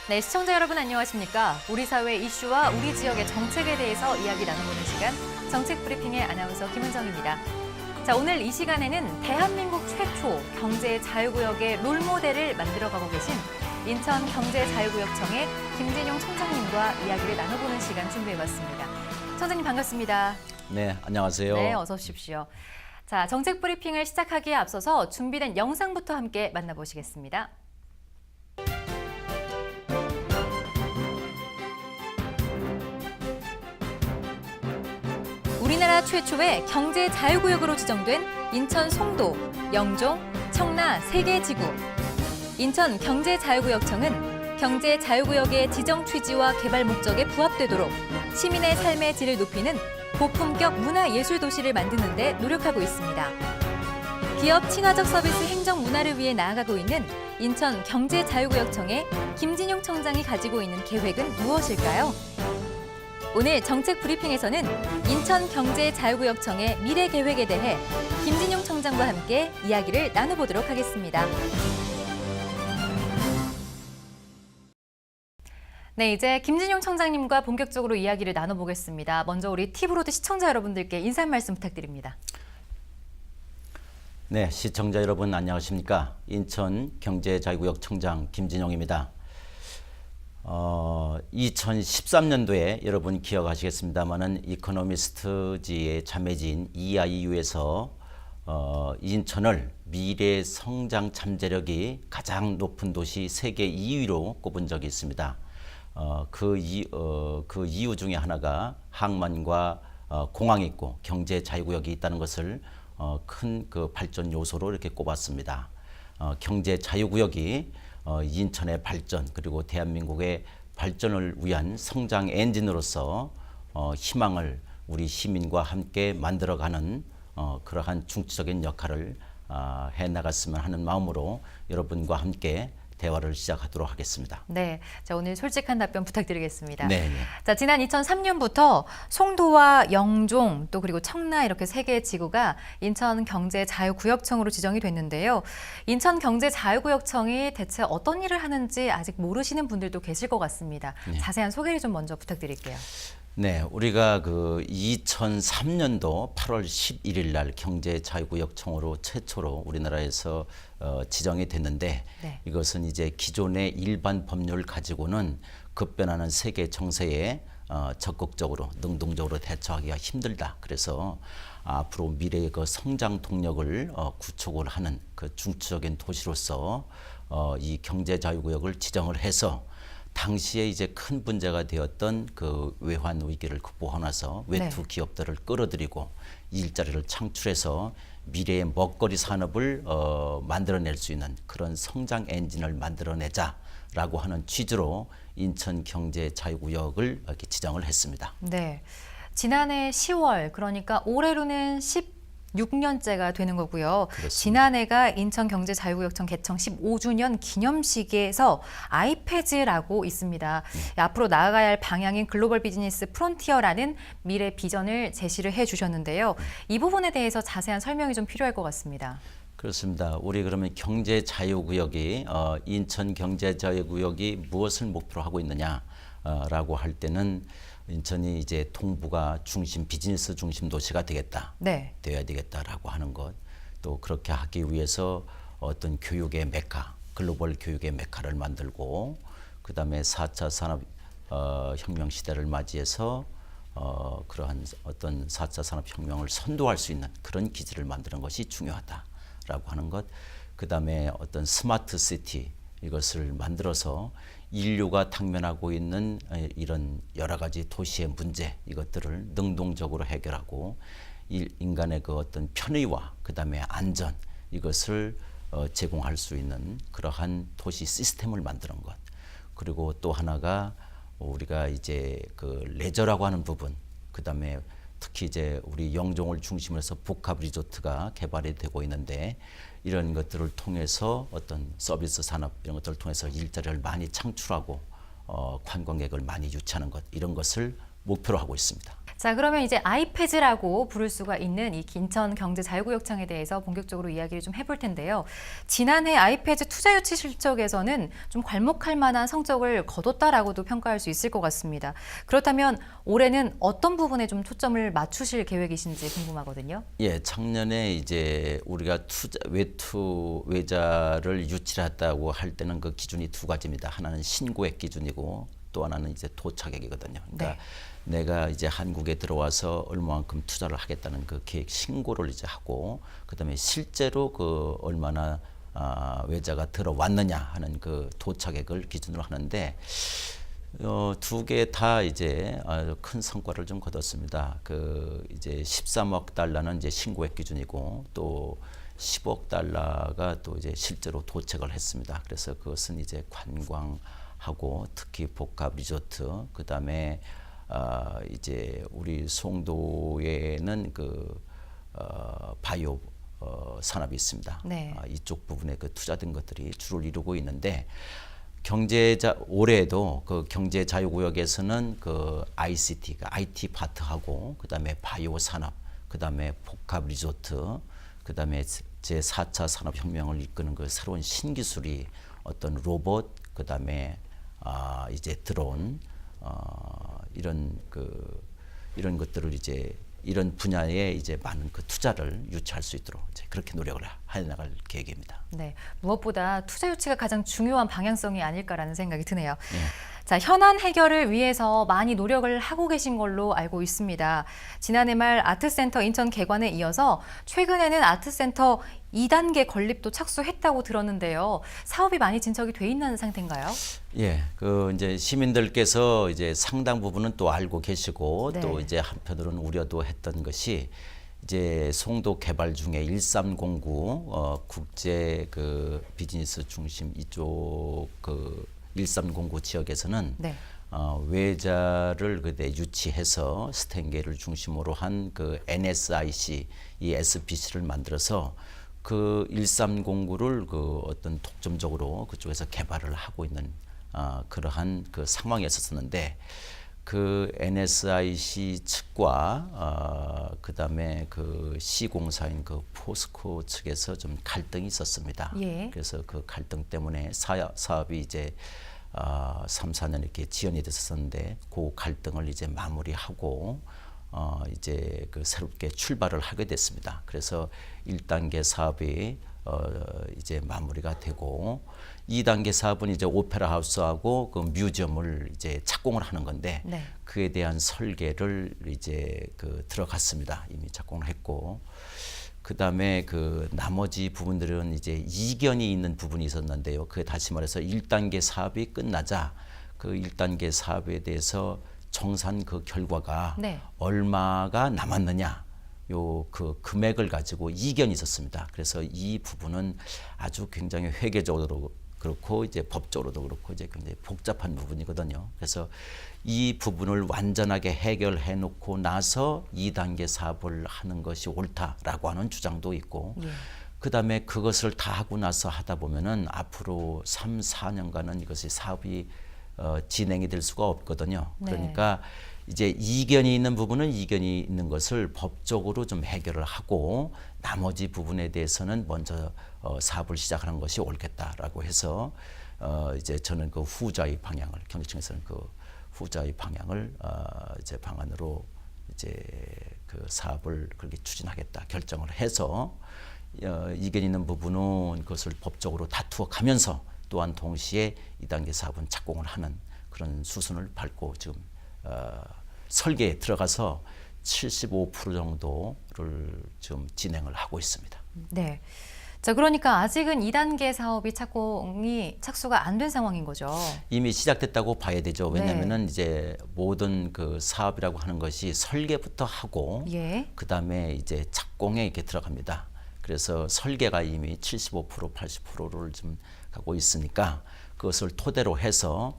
네, 시청자 여러분 안녕하십니까? 우리 사회 이슈와 우리 지역의 정책에 대해서 이야기 나눠보는 시간, 정책 브리핑의 아나운서 김은정입니다. 자, 오늘 이 시간에는 대한민국 최초 경제 자유구역의 롤모델을 만들어가고 계신 인천 경제자유구역청의 김진용 청장님과 이야기를 나눠보는 시간 준비해봤습니다. 청장님 반갑습니다. 네, 안녕하세요. 네, 어서 오십시오. 자, 정책 브리핑을 시작하기에 앞서서 준비된 영상부터 함께 만나보시겠습니다. 우리나라 최초의 경제자유구역으로 지정된 인천 송도, 영종, 청라 3개 지구. 인천 경제자유구역청은 경제자유구역의 지정 취지와 개발 목적에 부합되도록 시민의 삶의 질을 높이는 고품격 문화예술 도시를 만드는 데 노력하고 있습니다. 기업 친화적 서비스 행정 문화를 위해 나아가고 있는 인천 경제자유구역청의 김진용 청장이 가지고 있는 계획은 무엇일까요? 오늘 정책 브리핑에서는 인천 경제자유구역청의 미래 계획에 대해 김진용 청장과 함께 이야기를 나눠보도록 하겠습니다. 네, 이제 김진용 청장님과 본격적으로 이야기를 나눠보겠습니다. 먼저 우리 티브로드 시청자 여러분들께 인사 말씀 부탁드립니다. 네, 시청자 여러분 안녕하십니까? 인천 경제자유구역청장 김진용입니다. 2013년도에 여러분 기억하시겠습니다만은 이코노미스트지의 자매지인 EIU에서 인천을 미래 성장 잠재력이 가장 높은 도시 세계 2위로 꼽은 적이 있습니다. 그 이유 중에 하나가 항만과 공항이 있고 경제 자유구역이 있다는 것을 큰 그 발전 요소로 이렇게 꼽았습니다. 경제 자유구역이 인천의 발전 그리고 대한민국의 발전을 위한 성장 엔진으로서 희망을 우리 시민과 함께 만들어가는 그러한 중추적인 역할을 해나갔으면 하는 마음으로 여러분과 함께 대화를 시작하도록 하겠습니다. 네, 자 오늘 솔직한 답변 부탁드리겠습니다. 네, 네. 자 지난 2003년부터 송도와 영종 또 그리고 청라 이렇게 3개의 지구가 인천경제자유구역청으로 지정이 됐는데요. 인천경제자유구역청이 대체 어떤 일을 하는지 아직 모르시는 분들도 계실 것 같습니다. 네. 자세한 소개를 좀 먼저 부탁드릴게요. 네, 우리가 그 2003년도 8월 11일 날 경제자유구역청으로 최초로 우리나라에서 지정이 됐는데 네. 이것은 이제 기존의 일반 법률을 가지고는 급변하는 세계 정세에 적극적으로 능동적으로 대처하기가 힘들다. 그래서 앞으로 미래의 그 성장 동력을 구축을 하는 그 중추적인 도시로서 이 경제자유구역을 지정을 해서 당시에 이제 큰 문제가 되었던 그 외환 위기를 극복하고 나서 외투 네. 기업들을 끌어들이고 일자리를 창출해서 미래의 먹거리 산업을 만들어낼 수 있는 그런 성장 엔진을 만들어내자라고 하는 취지로 인천경제자유구역을 이렇게 지정을 했습니다. 네, 지난해 10월 그러니까 올해로는 16년째가 되는 거고요. 그렇습니다. 지난해가 인천경제자유구역청 개청 15주년 기념식에서 아이패즈라고 있습니다. 앞으로 나아가야 할 방향인 글로벌 비즈니스 프론티어라는 미래 비전을 제시를 해주셨는데요. 이 부분에 대해서 자세한 설명이 좀 필요할 것 같습니다. 그렇습니다. 우리 그러면 경제자유구역이 인천경제자유구역이 무엇을 목표로 하고 있느냐라고 할 때는 인천이 이제 동부가 중심 비즈니스 중심 도시가 되겠다. 네. 되어야 되겠다라고 하는 것. 또 그렇게 하기 위해서 어떤 교육의 메카, 글로벌 교육의 메카를 만들고 그다음에 4차 산업 혁명 시대를 맞이해서 그러한 어떤 4차 산업 혁명을 선도할 수 있는 그런 기지를 만드는 것이 중요하다라고 하는 것. 그다음에 어떤 스마트 시티 이것을 만들어서 인류가 당면하고 있는 이런 여러 가지 도시의 문제 이것들을 능동적으로 해결하고 인간의 그 어떤 편의와 그다음에 안전 이것을 제공할 수 있는 그러한 도시 시스템을 만드는 것. 그리고 또 하나가 우리가 이제 그 레저라고 하는 부분 그다음에 특히 이제 우리 영종을 중심으로 해서 복합 리조트가 개발이 되고 있는데 이런 것들을 통해서 어떤 서비스 산업 이런 것들을 통해서 일자리를 많이 창출하고 관광객을 많이 유치하는 것 이런 것을 목표로 하고 있습니다. 자, 그러면 이제 아이패즈라고 부를 수가 있는 이 인천경제자유구역청에 대해서 본격적으로 이야기를 좀 해볼 텐데요. 지난해 아이패즈 투자 유치 실적에서는 좀 괄목할 만한 성적을 거뒀다라고도 평가할 수 있을 것 같습니다. 그렇다면 올해는 어떤 부분에 좀 초점을 맞추실 계획이신지 궁금하거든요. 예, 작년에 이제 우리가 외자를 유치했다고 할 때는 그 기준이 두 가지입니다. 하나는 신고액 기준이고 또 하나는 이제 도착액이거든요. 그러니까 네. 내가 이제 한국에 들어와서 얼마만큼 투자를 하겠다는 그 계획 신고를 이제 하고, 그다음에 실제로 그 얼마나 외자가 들어왔느냐 하는 그 도착액을 기준으로 하는데, 두 개 다 이제 아주 큰 성과를 좀 거뒀습니다. 그 이제 13억 달러는 이제 신고액 기준이고, 또 10억 달러가 또 이제 실제로 도착을 했습니다. 그래서 그것은 이제 관광하고 특히 복합 리조트, 그다음에 이제 우리 송도에는 그 바이오 산업이 있습니다. 네. 이쪽 부분에 그 투자된 것들이 주를 이루고 있는데, 올해도 그 경제 자유구역에서는 그 ICT, 그 IT 파트하고, 그다음에 바이오 산업, 그다음에 복합 리조트, 그다음에 제 4차 산업혁명을 이끄는 그 새로운 신기술이 어떤 로봇, 그다음에 이제 드론, 이런 것들을 이제 이런 분야에 이제 많은 그 투자를 유치할 수 있도록 이제 그렇게 노력을 해나갈 계획입니다. 네, 무엇보다 투자 유치가 가장 중요한 방향성이 아닐까라는 생각이 드네요. 예. 자, 현안 해결을 위해서 많이 노력을 하고 계신 걸로 알고 있습니다. 지난해 말 아트센터 인천 개관에 이어서 최근에는 아트센터 2단계 건립도 착수했다고 들었는데요. 사업이 많이 진척이 돼 있는 상태인가요? 예, 그 이제 시민들께서 이제 상당 부분은 또 알고 계시고, 네. 또 이제 한편으로는 우려도 했던 것이, 이제 송도 개발 중에 1309 국제 그 비즈니스 중심 이쪽 그 1309 지역에서는 네. 외자를 그때 유치해서 스탠계를 중심으로 한 그 NSIC, 이 SPC를 만들어서 그 1309를 그 어떤 독점적으로 그쪽에서 개발을 하고 있는 그러한 그 상황이었었는데, 그 NSIC 측과 그다음에 그 시공사인 그 포스코 측에서 좀 갈등이 있었습니다. 예. 그래서 그 갈등 때문에 사업이 이제 3, 4년 이렇게 지연이 됐었는데, 그 갈등을 이제 마무리하고 이제 그 새롭게 출발을 하게 됐습니다. 그래서 1단계 사업이 이제 마무리가 되고, 2단계 사업은 이제 오페라 하우스하고 그 뮤지엄을 이제 착공을 하는 건데, 네. 그에 대한 설계를 이제 그 들어갔습니다. 이미 착공을 했고, 그다음에 그 나머지 부분들은 이제 이견이 있는 부분이 있었는데요. 그 다시 말해서 1단계 사업이 끝나자 그 1단계 사업에 대해서 정산 그 결과가 네. 얼마가 남았느냐, 요 그 금액을 가지고 이견이 있었습니다. 그래서 이 부분은 아주 굉장히 회계적으로 그렇고 이제 법적으로도 그렇고 이제 굉장히 복잡한 부분이거든요. 그래서 이 부분을 완전하게 해결해 놓고 나서 2단계 사업을 하는 것이 옳다라고 하는 주장도 있고, 예. 그다음에 그것을 다 하고 나서 하다 보면은 앞으로 3, 4년간은 이것이 사업이 진행이 될 수가 없거든요. 네. 그러니까 이제 이견이 있는 부분은 이견이 있는 것을 법적으로 좀 해결을 하고, 나머지 부분에 대해서는 먼저 사업을 시작하는 것이 옳겠다라고 해서 이제 저는 그 후자의 방향을, 경제청에서는 그 후자의 방향을 이제 방안으로 이제 그 사업을 그렇게 추진하겠다 결정을 해서, 이견 있는 부분은 그것을 법적으로 다투어 가면서 또한 동시에 2단계 사업은 착공을 하는 그런 수순을 밟고 지금 설계에 들어가서 75% 정도를 지금 진행을 하고 있습니다. 네. 자, 그러니까 아직은 2단계 사업이 착수가 안 된 상황인 거죠. 이미 시작됐다고 봐야 되죠. 왜냐하면은 네. 이제 모든 그 사업이라고 하는 것이 설계부터 하고, 예. 그다음에 이제 착공에 이렇게 들어갑니다. 그래서 설계가 이미 75%, 80%를 좀 갖고 있으니까 그것을 토대로 해서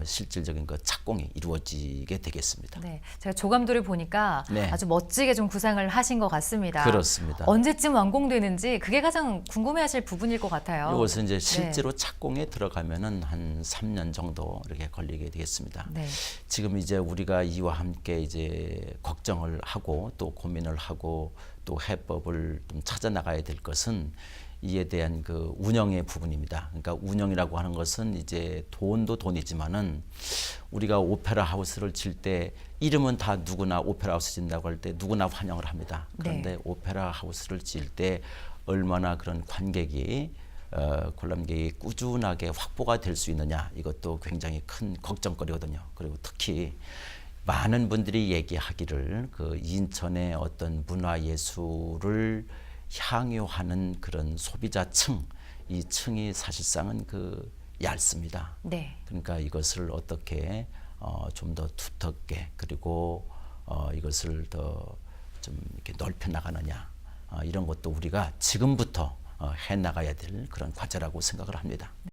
실질적인 그 착공이 이루어지게 되겠습니다. 네, 제가 조감도를 보니까 네. 아주 멋지게 좀 구상을 하신 것 같습니다. 그렇습니다. 언제쯤 완공되는지 그게 가장 궁금해하실 부분일 것 같아요. 이것은 이제 실제로 착공에 들어가면은 한 3년 정도 이렇게 걸리게 되겠습니다. 네. 지금 이제 우리가 이와 함께 이제 걱정을 하고 또 고민을 하고 또 해법을 좀 찾아 나가야 될 것은 이에 대한 그 운영의 부분입니다. 그러니까 운영이라고 하는 것은 이제 돈도 돈이지만은 우리가 오페라 하우스를 질 때 이름은 다 누구나 오페라 하우스 진다고 할 때 누구나 환영을 합니다. 그런데 네. 오페라 하우스를 질 때 얼마나 그런 관객이 관람객이 꾸준하게 확보가 될 수 있느냐, 이것도 굉장히 큰 걱정거리거든요. 그리고 특히 많은 분들이 얘기하기를 그 인천의 어떤 문화예술을 향유하는 그런 소비자층, 이 층이 사실상은 그 얇습니다. 네. 그러니까 이것을 어떻게 좀 더 두텁게, 그리고 이것을 더 좀 이렇게 넓혀 나가느냐, 이런 것도 우리가 지금부터 해 나가야 될 그런 과제라고 생각을 합니다.